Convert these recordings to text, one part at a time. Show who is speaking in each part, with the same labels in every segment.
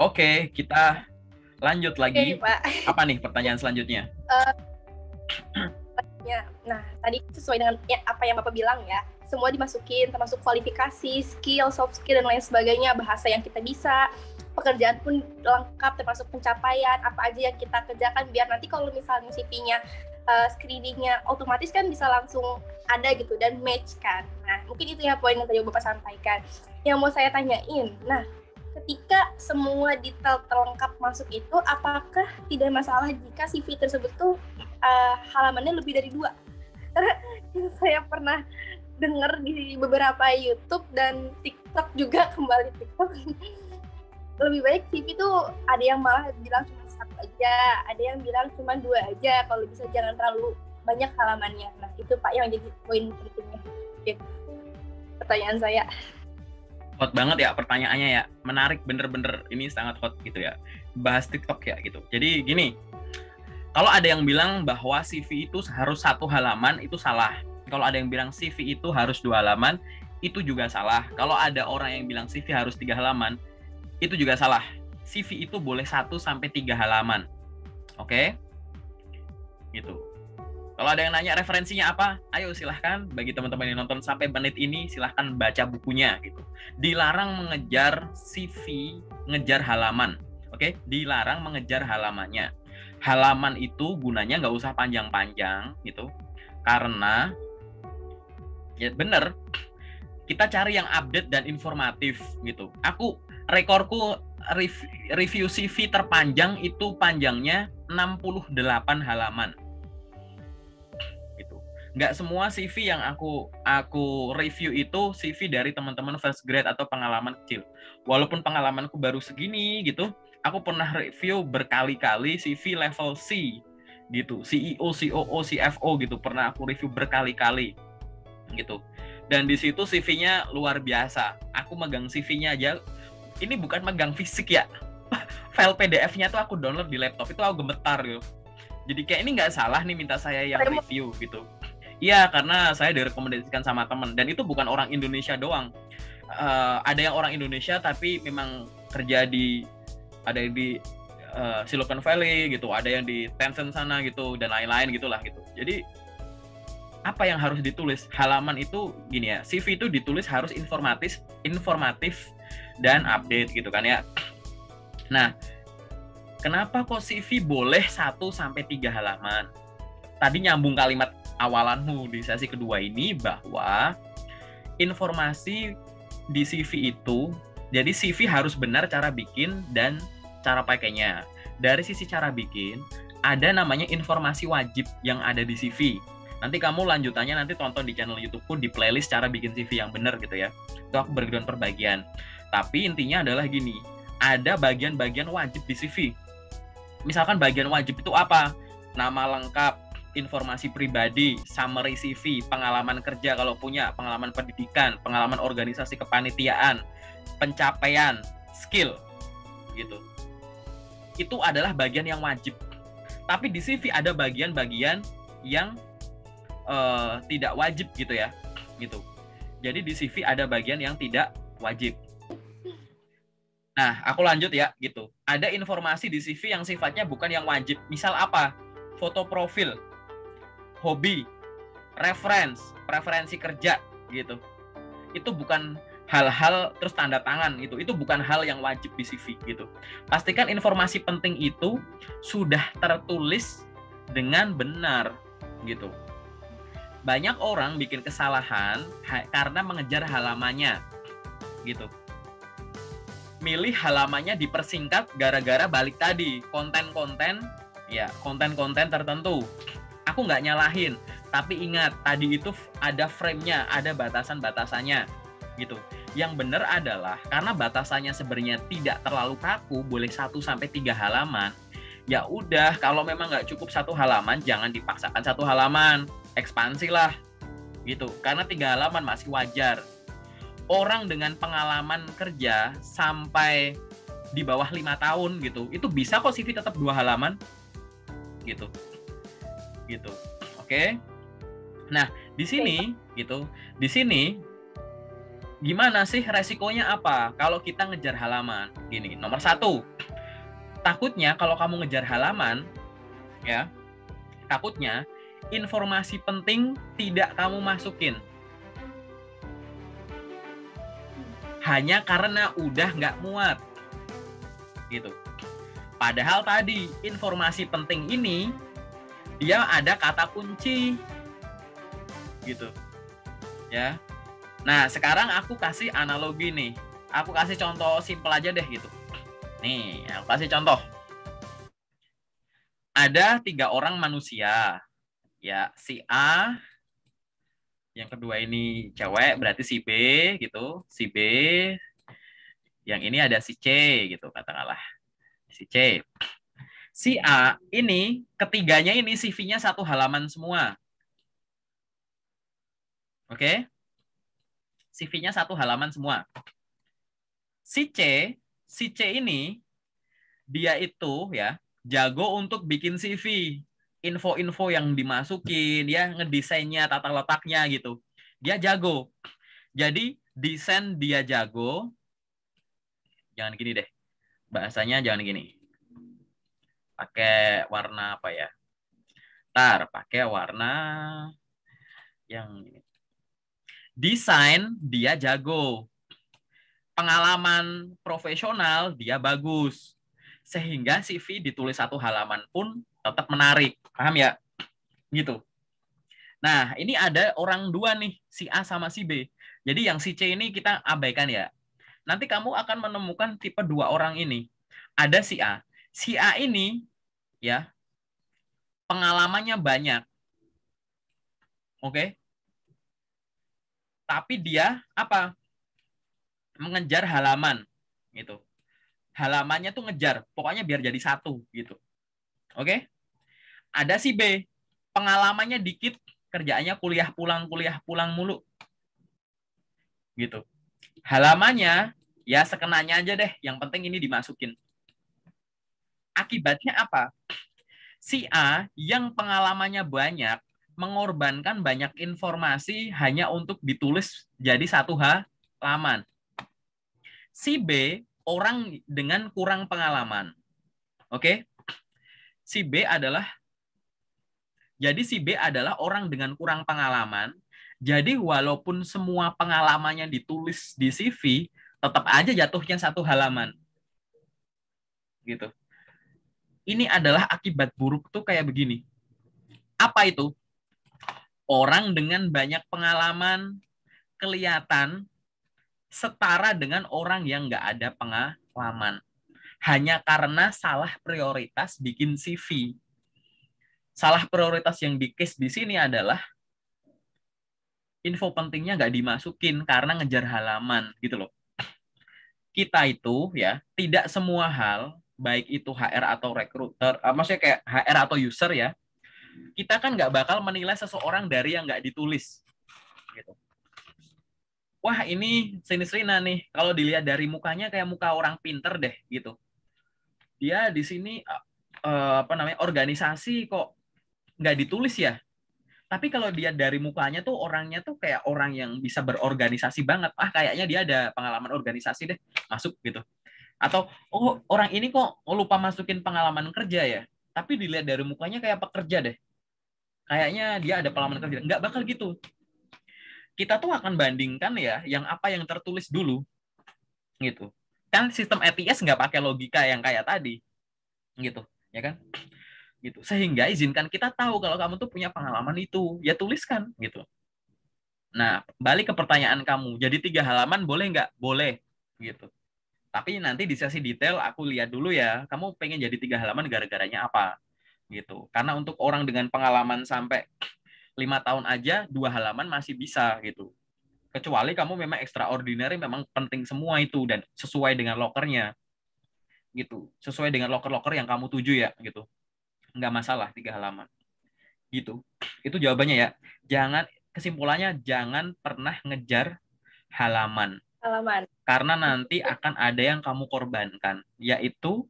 Speaker 1: Oke, kita lanjut lagi.
Speaker 2: Oke, Pak.
Speaker 1: Apa nih pertanyaan selanjutnya?
Speaker 2: Nah, tadi sesuai dengan apa yang Bapak bilang ya, semua dimasukin, termasuk kualifikasi, skill, soft skill, dan lain sebagainya, bahasa yang kita bisa, pekerjaan pun lengkap, termasuk pencapaian, apa aja yang kita kerjakan, biar nanti kalau misalnya CV-nya, screening-nya otomatis kan bisa langsung ada gitu, dan match kan. Nah, mungkin itu ya poin yang tadi Bapak sampaikan. Yang mau saya tanyain, nah, ketika semua detail terlengkap masuk itu, apakah tidak masalah jika CV tersebut tuh halamannya lebih dari 2? Karena saya pernah dengar di beberapa YouTube dan TikTok juga, kembali TikTok, lebih baik CV tuh ada yang malah bilang cuma 1 aja, ada yang bilang cuma 2 aja, kalau bisa jangan terlalu banyak halamannya. Nah, itu Pak yang jadi poin pentingnya. Oke. Pertanyaan saya.
Speaker 1: Hot banget ya pertanyaannya ya, menarik, bener-bener ini sangat hot gitu ya, bahas TikTok ya gitu. Jadi gini, kalau ada yang bilang bahwa CV itu harus 1 halaman, itu salah. Kalau ada yang bilang CV itu harus 2 halaman, itu juga salah. Kalau ada orang yang bilang CV harus 3 halaman, itu juga salah. CV itu boleh 1 sampai 3 halaman. Oke? Gitu. Kalau ada yang nanya referensinya apa, ayo silahkan bagi teman-teman yang nonton sampai menit ini, silahkan baca bukunya gitu. Dilarang mengejar CV, ngejar halaman, oke? Dilarang mengejar halamannya. Halaman itu gunanya nggak usah panjang-panjang gitu, karena ya bener, kita cari yang update dan informatif gitu. Rekorku review CV terpanjang itu panjangnya 68 halaman. Gitu. Nggak semua CV yang aku review itu CV dari teman-teman first grade atau pengalaman kecil. Walaupun pengalamanku baru segini gitu, aku pernah review berkali-kali CV level C gitu, CEO, COO, CFO gitu, pernah aku review berkali-kali gitu. Dan di situ CV-nya luar biasa. Aku megang CV-nya aja, ini bukan megang fisik ya. File PDF-nya tuh aku download di laptop, itu aku gemetar gitu. Jadi kayak ini nggak salah nih minta saya yang review gitu. Iya, karena saya direkomendasikan sama teman, dan itu bukan orang Indonesia doang. Ada yang orang Indonesia tapi memang kerja ada yang di Silicon Valley gitu, ada yang di Tencent sana gitu, dan lain-lain gitulah gitu. Jadi apa yang harus ditulis? Halaman itu gini ya, CV itu ditulis harus informatif dan update gitu kan ya. Nah, kenapa kok CV boleh 1 sampai 3 halaman? Tadi nyambung kalimat awalanmu di sesi kedua ini, bahwa informasi di CV itu, jadi CV harus benar cara bikin dan cara pakainya. Dari sisi cara bikin, ada namanya informasi wajib yang ada di CV. Nanti kamu lanjutannya nanti tonton di channel YouTube-ku di playlist cara bikin CV yang benar gitu ya. Itu aku breakdown per bagian. Tapi intinya adalah gini, ada bagian-bagian wajib di CV. Misalkan bagian wajib itu apa? Nama lengkap, informasi pribadi, summary CV, pengalaman kerja kalau punya, pengalaman pendidikan, pengalaman organisasi kepanitiaan, pencapaian, skill, gitu. Itu adalah bagian yang wajib. Tapi di CV ada bagian-bagian yang tidak wajib gitu ya, gitu. Jadi di CV ada bagian yang tidak wajib. Nah, aku lanjut ya, gitu. Ada informasi di CV yang sifatnya bukan yang wajib. Misal apa? Foto profil, hobi, preferensi kerja, gitu. Itu bukan hal-hal terus tanda tangan gitu. Itu bukan hal yang wajib di CV gitu. Pastikan informasi penting itu sudah tertulis dengan benar gitu. Banyak orang bikin kesalahan karena mengejar halamannya gitu. Milih halamannya dipersingkat gara-gara balik tadi konten-konten tertentu. Aku nggak nyalahin, tapi ingat tadi itu ada frame-nya, ada batasan-batasannya gitu. Yang benar adalah karena batasannya sebenarnya tidak terlalu kaku, boleh 1 sampai 3 halaman. Ya udah, kalau memang nggak cukup 1 halaman, jangan dipaksakan 1 halaman, ekspansi lah gitu. Karena 3 halaman masih wajar. Orang dengan pengalaman kerja sampai di bawah 5 tahun gitu, itu bisa kok CV tetap 2 halaman gitu. Oke. Nah, di sini gitu. Di sini Gimana sih resikonya apa kalau kita ngejar halaman? Gini, nomor satu, takutnya kalau kamu ngejar halaman, ya, takutnya informasi penting tidak kamu masukin. Hanya karena udah nggak muat. Gitu. Padahal tadi, informasi penting ini, dia ada kata kunci. Gitu. Ya. Nah, sekarang aku kasih analogi nih. Aku kasih contoh simpel aja deh gitu. Nih, aku kasih contoh. Ada 3 orang manusia. Ya, si A, yang kedua ini cewek, berarti si B gitu. Si B, yang ini ada si C gitu, katakanlah. Si C. Si A ini, ketiganya ini CV-nya 1 halaman semua. Oke? CV-nya 1 halaman semua. Si C ini dia itu ya jago untuk bikin CV, info-info yang dimasukin, dia ngedesainnya, tata letaknya gitu. Dia jago. Jadi desain dia jago. Jangan gini deh. Bahasanya jangan gini. Pakai warna apa ya? Pakai warna yang ini. Desain dia jago. Pengalaman profesional dia bagus. Sehingga CV ditulis 1 halaman pun tetap menarik. Paham ya? Gitu. Nah, ini ada orang 2 nih, si A sama si B. Jadi yang si C ini kita abaikan ya. Nanti kamu akan menemukan tipe 2 orang ini. Ada si A. Si A ini ya pengalamannya banyak. Oke? Tapi dia apa? Mengejar halaman gitu. Halamannya tuh ngejar, pokoknya biar jadi 1 gitu. Oke? Ada si B, pengalamannya dikit, kerjaannya kuliah pulang mulu. Gitu. Halamannya ya sekenanya aja deh, yang penting ini dimasukin. Akibatnya apa? Si A yang pengalamannya banyak mengorbankan banyak informasi hanya untuk ditulis jadi 1 halaman. Si B orang dengan kurang pengalaman. Oke? Si B adalah orang dengan kurang pengalaman. Jadi walaupun semua pengalamannya ditulis di CV, tetap aja jatuhnya 1 halaman. Gitu. Ini adalah akibat buruk tuh kayak begini. Apa itu? Orang dengan banyak pengalaman kelihatan setara dengan orang yang nggak ada pengalaman. Hanya karena salah prioritas bikin CV. Salah prioritas yang di case di sini adalah info pentingnya nggak dimasukin karena ngejar halaman gitu loh. Kita itu ya tidak semua hal, baik itu HR atau recruiter, maksudnya kayak HR atau user ya, kita kan nggak bakal menilai seseorang dari yang nggak ditulis. Gitu. Wah ini Sinis Rina nih, kalau dilihat dari mukanya kayak muka orang pinter deh gitu. Dia di sini organisasi kok nggak ditulis ya. Tapi kalau dia dari mukanya tuh orangnya tuh kayak orang yang bisa berorganisasi banget. Kayaknya dia ada pengalaman organisasi deh, masuk gitu. Atau orang ini kok lupa masukin pengalaman kerja ya. Tapi dilihat dari mukanya kayak pekerja deh. Kayaknya dia ada pengalaman kerja. Nggak bakal gitu. Kita tuh akan bandingkan ya yang apa yang tertulis dulu gitu. Kan sistem ATS nggak pakai logika yang kayak tadi gitu, ya kan? Gitu. Sehingga izinkan kita tahu kalau kamu tuh punya pengalaman itu, ya tuliskan gitu. Nah, balik ke pertanyaan kamu. Jadi 3 halaman boleh nggak? Boleh gitu. Tapi nanti di sesi detail aku lihat dulu ya, kamu pengen jadi 3 halaman gara-garanya apa gitu. Karena untuk orang dengan pengalaman sampai 5 tahun aja 2 halaman masih bisa gitu. Kecuali kamu memang extraordinary, memang penting semua itu dan sesuai dengan lokernya gitu. Sesuai dengan loker-loker yang kamu tuju ya gitu. Nggak masalah 3 halaman. Gitu. Itu jawabannya ya. Kesimpulannya jangan pernah ngejar halaman. Karena nanti akan ada yang kamu korbankan, yaitu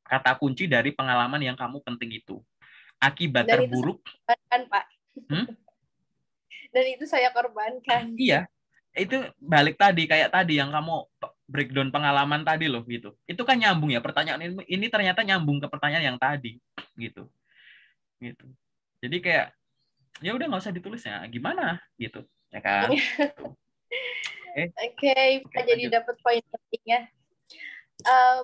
Speaker 1: kata kunci dari pengalaman yang kamu penting itu. Akibat
Speaker 2: Dan
Speaker 1: terburuk.
Speaker 2: itu Pak. Dan itu saya korbankan.
Speaker 1: Iya. itu balik tadi kayak tadi yang kamu breakdown pengalaman tadi loh gitu. Itu kan nyambung ya, pertanyaan ini ternyata nyambung ke pertanyaan yang tadi gitu. Gitu. Jadi kayak ya udah nggak usah ditulis ya, gimana gitu, ya kan? Oke,
Speaker 2: Oke,
Speaker 1: oke,
Speaker 2: Pak, jadi
Speaker 1: lanjut.
Speaker 2: dapat poin pentingnya.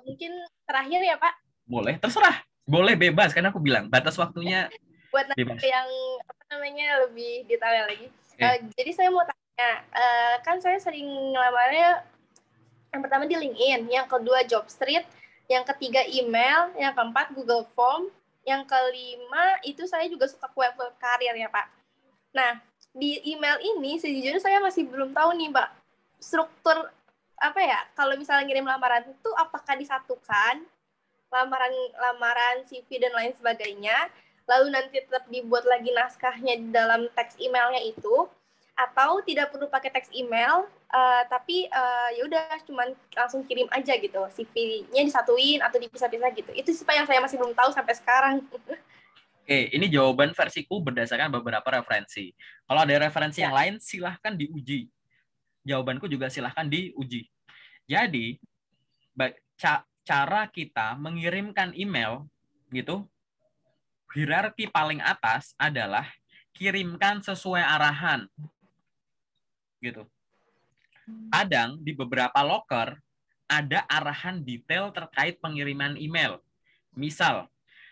Speaker 2: Mungkin terakhir ya Pak,
Speaker 1: Boleh, terserah. Boleh bebas karena aku bilang batas waktunya
Speaker 2: buat nanti
Speaker 1: bebas.
Speaker 2: yang apa namanya lebih detail lagi.
Speaker 1: Oke.
Speaker 2: Jadi saya mau tanya, kan saya sering ngelamarnya yang pertama di LinkedIn, yang kedua Jobstreet, yang ketiga email, yang keempat Google Form, yang kelima itu saya juga suka web karir ya Pak. Nah, di email ini sejujurnya saya masih belum tahu nih Pak, struktur apa ya, kalau misalnya ngirim lamaran itu apakah disatukan lamaran CV dan lain sebagainya, lalu nanti tetap dibuat lagi naskahnya di dalam teks emailnya itu, atau tidak perlu pakai teks email, tapi ya udah cuman langsung kirim aja gitu, CV-nya disatuin atau dipisah-pisah gitu. Itu sih Pak yang saya masih belum tahu sampai sekarang.
Speaker 1: Oke, ini jawaban versiku berdasarkan beberapa referensi. Kalau ada referensi
Speaker 2: Ya.
Speaker 1: yang lain, silahkan diuji. Jawabanku juga silahkan diuji. Jadi, cara kita mengirimkan email, gitu, hierarki paling atas adalah kirimkan sesuai arahan. Gitu. Kadang di beberapa loker ada arahan detail terkait pengiriman email. Misal,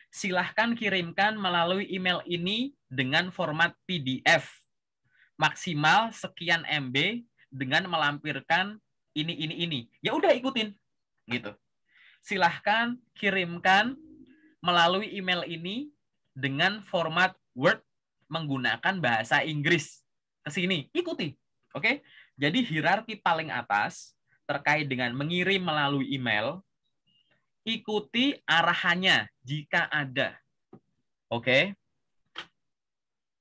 Speaker 1: silahkan kirimkan melalui email ini dengan format PDF. Maksimal sekian MB dengan melampirkan ini. Ya udah ikutin. Gitu. Silahkan kirimkan melalui email ini dengan format Word menggunakan bahasa Inggris. Ke sini, ikuti. Oke? Jadi hierarki paling atas terkait dengan mengirim melalui email, ikuti arahannya jika ada. Oke?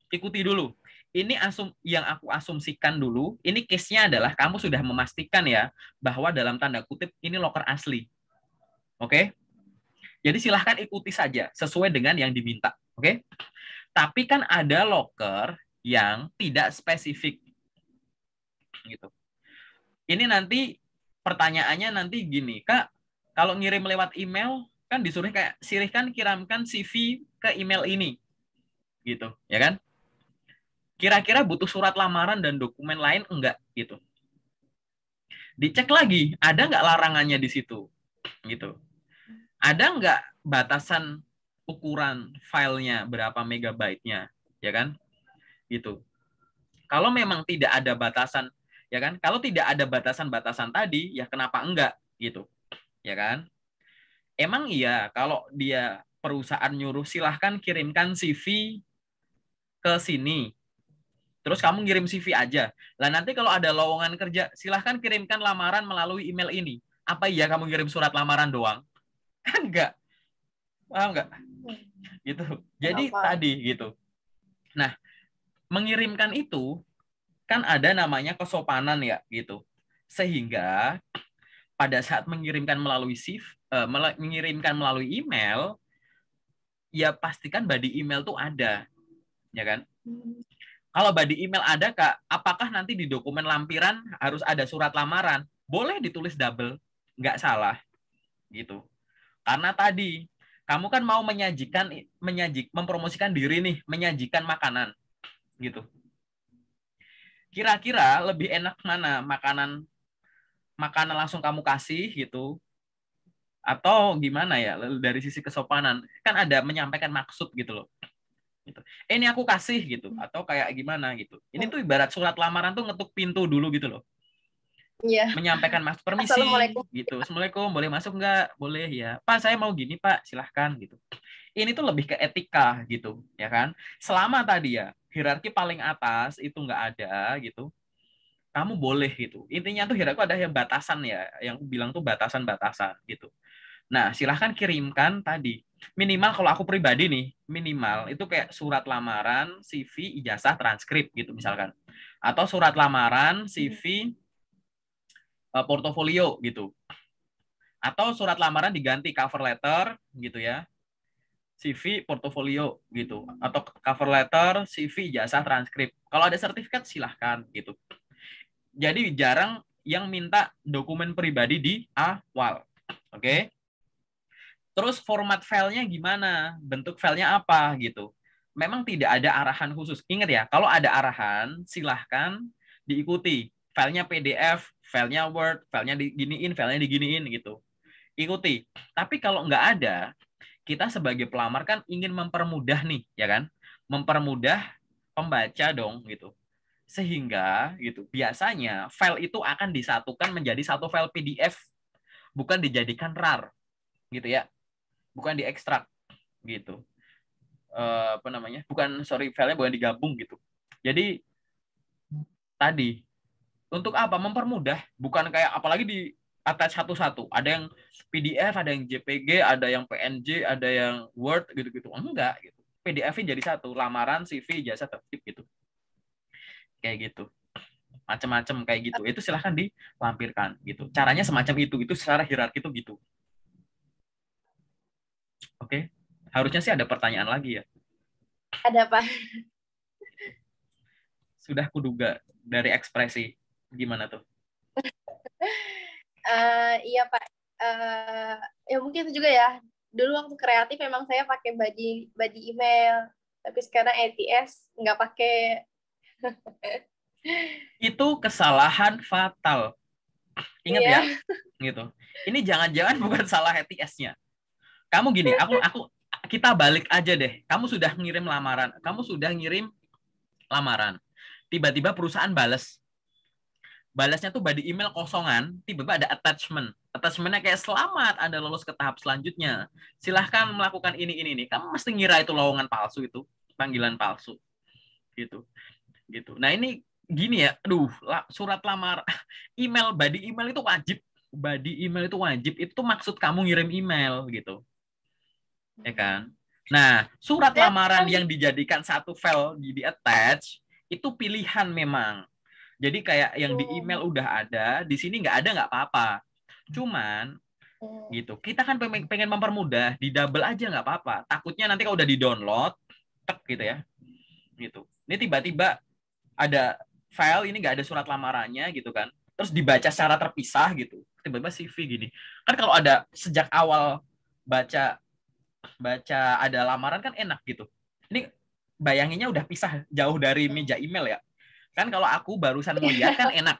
Speaker 1: Ikuti dulu. Ini yang aku asumsikan dulu, ini case-nya adalah kamu sudah memastikan ya bahwa dalam tanda kutip ini loker asli. Oke? Jadi silahkan ikuti saja sesuai dengan yang diminta. Oke? Tapi kan ada loker yang tidak spesifik. Gitu. Ini nanti pertanyaannya nanti gini, Kak, kalau ngirim lewat email kan disuruh kayak silahkan kirimkan CV ke email ini. Gitu, ya kan? Kira-kira butuh surat lamaran dan dokumen lain enggak gitu. Dicek lagi, ada nggak larangannya di situ? Gitu. Ada nggak batasan ukuran filenya berapa megabyte-nya, ya kan? Gitu. Kalau memang tidak ada batasan, ya kan? Kalau tidak ada batasan-batasan tadi, ya kenapa enggak gitu, ya kan? Emang iya kalau dia perusahaan nyuruh silahkan kirimkan CV ke sini, terus kamu ngirim CV aja. Lah nanti kalau ada lowongan kerja, silahkan kirimkan lamaran melalui email ini. Apa iya kamu ngirim surat lamaran doang? Kan enggak, paham enggak? Gitu. Jadi
Speaker 2: Kenapa?
Speaker 1: tadi gitu. Nah, mengirimkan itu kan ada namanya kesopanan ya gitu. Sehingga pada saat mengirimkan melalui CV, mengirimkan melalui email, ya pastikan body email tuh ada, ya kan? Kalau body email ada, Kak, apakah nanti di dokumen lampiran harus ada surat lamaran? Boleh ditulis double, nggak salah, gitu. Karena tadi kamu kan mau mempromosikan diri nih, menyajikan makanan, gitu. Kira-kira lebih enak mana makanan langsung kamu kasih gitu atau gimana ya dari sisi kesopanan kan ada menyampaikan maksud gitu loh gitu. Ini aku kasih gitu atau kayak gimana gitu. Ini tuh ibarat surat lamaran tuh ngetuk pintu dulu gitu loh.
Speaker 2: Iya.
Speaker 1: Menyampaikan maksud permisi
Speaker 2: Assalamualaikum.
Speaker 1: gitu. Assalamualaikum, boleh masuk nggak? Boleh ya. Pak, saya mau gini, Pak. Silahkan gitu. Ini tuh lebih ke etika gitu, ya kan? Selama tadi ya hierarki paling atas itu nggak ada gitu. Kamu boleh gitu. Intinya tuh hierarki ada yang batasan ya, yang bilang tuh batasan-batasan gitu. Nah, silahkan kirimkan tadi. Minimal kalau aku pribadi nih, minimal itu kayak surat lamaran, CV, ijazah, transkrip gitu misalkan. Atau surat lamaran, CV, portofolio gitu. Atau surat lamaran diganti cover letter gitu ya. CV, portofolio gitu. Atau cover letter, CV, ijazah, transkrip. Kalau ada sertifikat silahkan gitu. Jadi jarang yang minta dokumen pribadi di awal. Oke. Terus format filenya gimana? Bentuk filenya apa gitu. Memang tidak ada arahan khusus. Ingat ya, kalau ada arahan, silahkan diikuti. Filenya PDF, filenya Word, filenya diginiin gitu. Ikuti. Tapi kalau nggak ada, kita sebagai pelamar kan ingin mempermudah nih, ya kan? Mempermudah pembaca dong gitu. Sehingga gitu, biasanya file itu akan disatukan menjadi satu file PDF, bukan dijadikan RAR gitu ya. Bukan diekstrak gitu. Apa namanya? Filenya bukan digabung gitu. Jadi tadi untuk apa? Mempermudah, bukan kayak apalagi di attach satu-satu. Ada yang PDF, ada yang JPG, ada yang PNG, ada yang Word gitu-gitu. Enggak gitu. PDF-nya jadi satu, lamaran, CV, ijazah, tertib gitu. Kayak gitu. Macam-macam kayak gitu. Itu silahkan dilampirkan gitu. Caranya semacam itu secara hierarki itu gitu. Oke. Harusnya sih ada pertanyaan lagi ya.
Speaker 2: Ada Pak.
Speaker 1: Sudah kuduga dari ekspresi. Gimana tuh?
Speaker 2: Iya Pak. Ya mungkin itu juga ya. Dulu waktu kreatif memang saya pakai body email, tapi sekarang ATS nggak pakai.
Speaker 1: Itu kesalahan fatal. Ingat
Speaker 2: Iya.
Speaker 1: ya, gitu. Ini jangan-jangan bukan salah ATS-nya. Kamu gini, kita balik aja deh. Kamu sudah ngirim lamaran. Tiba-tiba perusahaan balasnya tuh body email kosongan, tiba-tiba ada attachment. Attachmentnya kayak selamat Anda lolos ke tahap selanjutnya. Silahkan melakukan ini. Kamu mesti ngira itu lowongan palsu itu, panggilan palsu. Gitu. Nah, ini gini ya, surat lamar body email itu wajib. Body email itu wajib. Itu maksud kamu ngirim email gitu. Ya kan? Nah, surat lamaran yang dijadikan satu file di attach itu pilihan memang. Jadi kayak yang di email udah ada, di sini nggak ada nggak apa-apa. Cuman gitu, kita kan pengen mempermudah, di double aja nggak apa-apa. Takutnya nanti kalau udah di download, tek gitu ya, gitu. Ini tiba-tiba ada file ini nggak ada surat lamarannya gitu kan, terus dibaca secara terpisah gitu. Tiba-tiba CV gini. Kan kalau ada sejak awal baca ada lamaran kan enak gitu. Ini bayanginnya udah pisah jauh dari meja email ya. Kan kalau aku barusan mau lihat kan enak.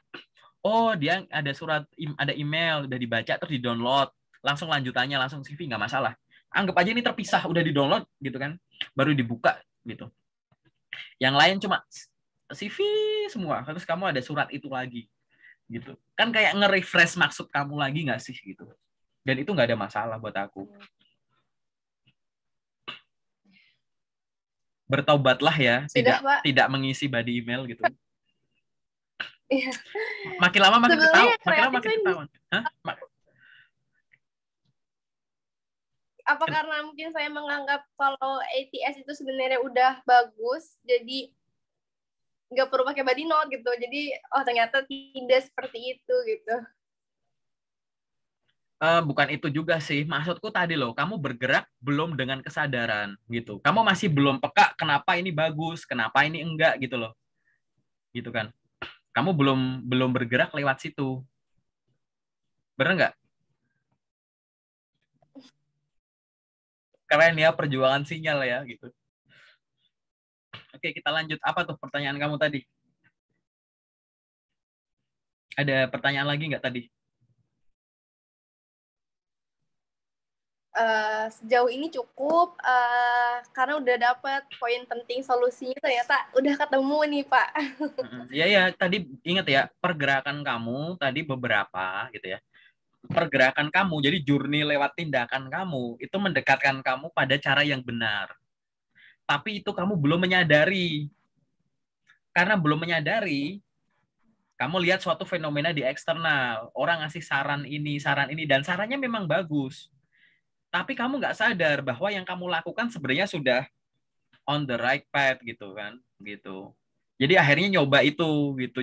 Speaker 1: Oh, dia ada ada email, udah dibaca, terus di-download. Langsung lanjutannya, langsung CV, nggak masalah. Anggap aja ini terpisah, udah di-download gitu kan. Baru dibuka gitu. Yang lain cuma CV semua, terus kamu ada surat itu lagi. Gitu. Kan kayak nge-refresh maksud kamu lagi nggak sih gitu. Dan itu nggak ada masalah buat aku. Bertobatlah ya, tidak mengisi body email gitu.
Speaker 2: Iya.
Speaker 1: Makin lama makin ketahuan. Hah?
Speaker 2: Apa karena mungkin saya menganggap kalau ATS itu sebenarnya udah bagus, jadi nggak perlu pakai body note gitu. Jadi ternyata tidak seperti itu gitu.
Speaker 1: Bukan itu juga sih. Maksudku tadi loh, kamu bergerak belum dengan kesadaran gitu. Kamu masih belum peka kenapa ini bagus, kenapa ini enggak gitu loh. Gitu kan. Kamu belum bergerak lewat situ. Bener nggak? Keren ya perjuangan sinyal ya gitu. Oke, kita lanjut. Apa tuh pertanyaan kamu tadi? Ada pertanyaan lagi nggak tadi?
Speaker 2: Sejauh ini cukup karena udah dapat poin penting solusinya, ternyata udah ketemu nih Pak.
Speaker 1: Ya tadi ingat ya, pergerakan kamu tadi beberapa gitu ya. Pergerakan kamu, jadi journey lewat tindakan kamu itu mendekatkan kamu pada cara yang benar. Tapi itu kamu belum menyadari. Karena belum menyadari, kamu lihat suatu fenomena di eksternal. Orang ngasih saran ini, dan sarannya memang bagus. Tapi kamu nggak sadar bahwa yang kamu lakukan sebenarnya sudah on the right path gitu kan. Gitu. Jadi akhirnya nyoba itu gitu.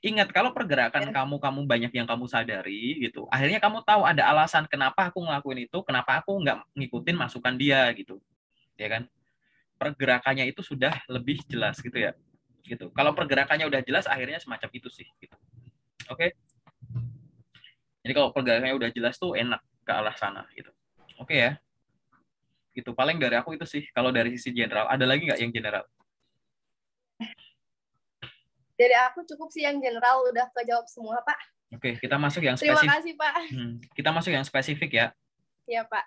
Speaker 1: Ingat kalau pergerakan kamu banyak yang kamu sadari gitu. Akhirnya kamu tahu ada alasan kenapa aku ngelakuin itu, kenapa aku nggak ngikutin masukan dia gitu. Ya kan? Pergerakannya itu sudah lebih jelas gitu ya. gitu. Kalau pergerakannya udah jelas, akhirnya semacam itu sih. Gitu. Oke. Jadi kalau pergerakannya udah jelas tuh enak ke arah sana gitu. Oke ya. Gitu. Paling dari aku itu sih. Kalau dari sisi general, ada lagi nggak yang general?
Speaker 2: Dari aku cukup sih yang general, udah kejawab semua, Pak.
Speaker 1: Oke, kita masuk yang
Speaker 2: Terima
Speaker 1: spesifik.
Speaker 2: kasih, Pak.
Speaker 1: Kita masuk yang spesifik ya.
Speaker 2: Iya, Pak.